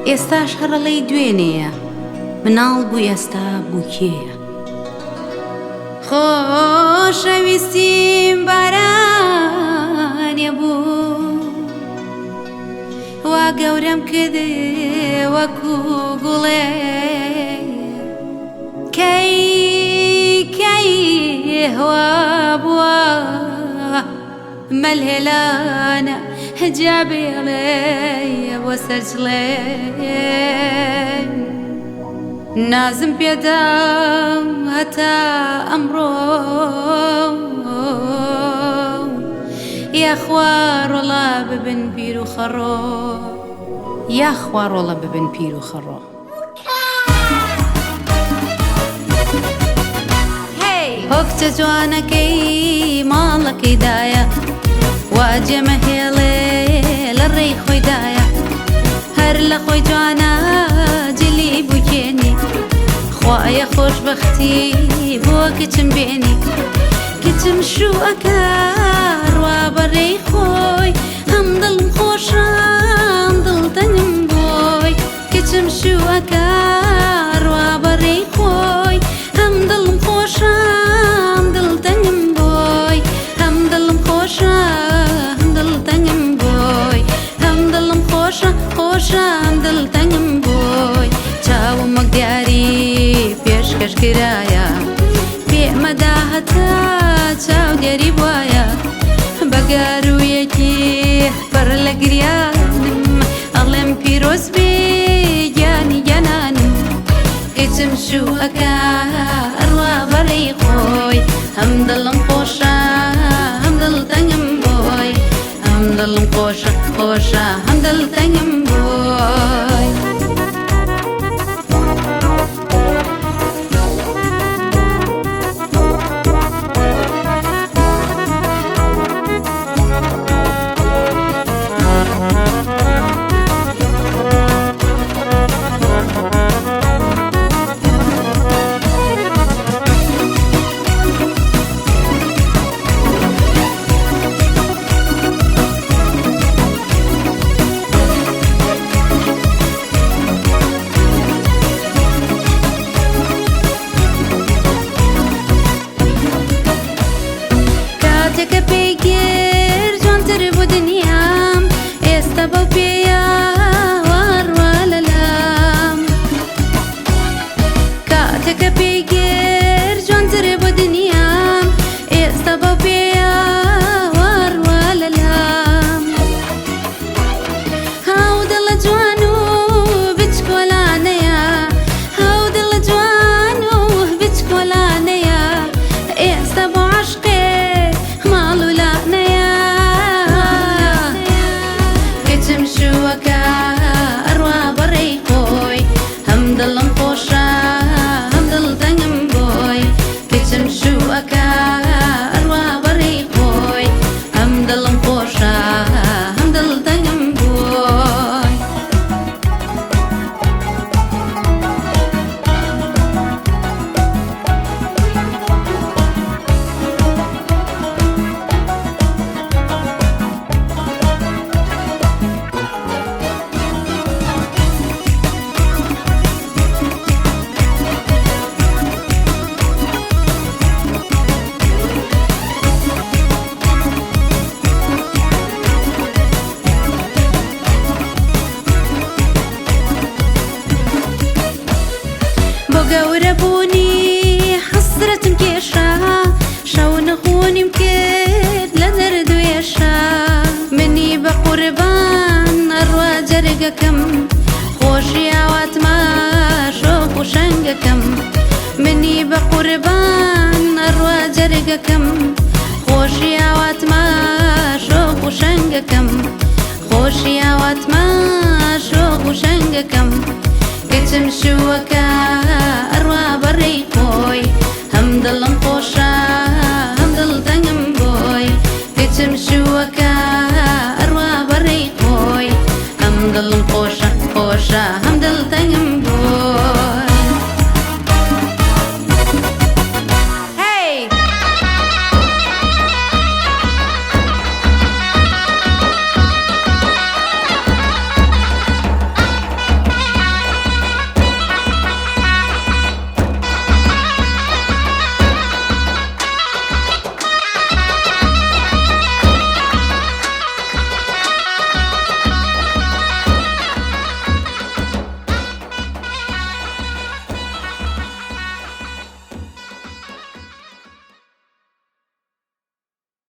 ئێستاش هەڕەڵەی دوێنێیە، مناڵ بوو ئێستا بوو کێیە. خۆشەویستیم بارانێ بوو، وا گەورەم کردێ وەکو گوڵێ، کەی هەوا بووە مەلهێلانە جابێڵێ بۆ سەرجڵێ. نازم پێدام هەتا ئەمڕۆ، یاخوا ڕۆڵا ببن پیر و خەڕۆ، یاخوا ڕۆڵە ببن پیر و خەڕۆ. هۆکچە جوانەکەی ماڵەکەیدایە، وا جێمەهێڵێ لە ڕێی خۆیدایە، هەر لە خۆی جوانە جلی بووکێنی، خوایە خۆشبەختی بۆ کچم بێنی. کچم شووەکە ڕوا بەڕێی خۆی، هەم دڵم خۆشە هەم دڵتەنگم بۆی. کچم شووەکە ڕوا بەڕێی خۆی، هەم دڵم خۆشە هەم دڵتەنگم بۆی. هەم دڵم خۆشە هەم دڵتەنگم بۆی، هەم دڵم خۆشە خۆشە هەم دڵتەنگم بۆی. چاوم وەک دیاری پێشکەش کرایە، پێمەدا هەتا چاودێری بوایە، بەگارویەکی پڕ لە گریانم، ئەڵێم پیرۆز بێ گیانی گەنانم. کچم شووەکە ڕوا بەڕێی خۆی، هەم دڵم خۆشە هەم دڵتەنگم بۆی. هەم دڵم خۆشە خۆشە هەم دڵتەنگم بۆی. کاتێکە پێیگیر جوانتر بوو دنیام، ئێستا بەو پێیە واڕوا لەلام. کاتێکە پێیگیر جوانتر بوو دنیام، ئێستا بەو پێیە واڕوا لەلام. هاو دڵە جوان و بچکۆلانەیە، هاو دڵە جوان و بچکۆلانەیە، ئێستا بۆ عاشقێ ماڵ و لانەیە. کچم شووەکە ئەڕوا بەڕێی خۆی، هەم دڵم خۆشە هەم دڵتەنگم بۆی. کچم شووەکە ئەڕوا بەڕێی خۆی، هەم دڵم خۆشە هەم دڵتەنگم بۆی. بۆ گەورە بوونی حەسرەتم کێشا، شەو نەخوونیم کرد لە دەردوێشە. منی بە قوربان ئەڕوا جەرگەکەم، خۆشی ئاواتما شۆک و شەنگەکەم. منی بە قوربان ئەڕوا جەرگەکەم، خۆشی ئاواتما شۆک و شەنگەکەم. خۆشی ئاواتما شۆک و شەنگەکەم. کچم شووەکە ئەڕوا بەڕێی خۆی، هەم دڵم خۆشە هەم دڵتەنگم بۆی. کچم شووەکە ئەڕوا بەڕێی خۆی، هەم دڵم خۆشە خۆشە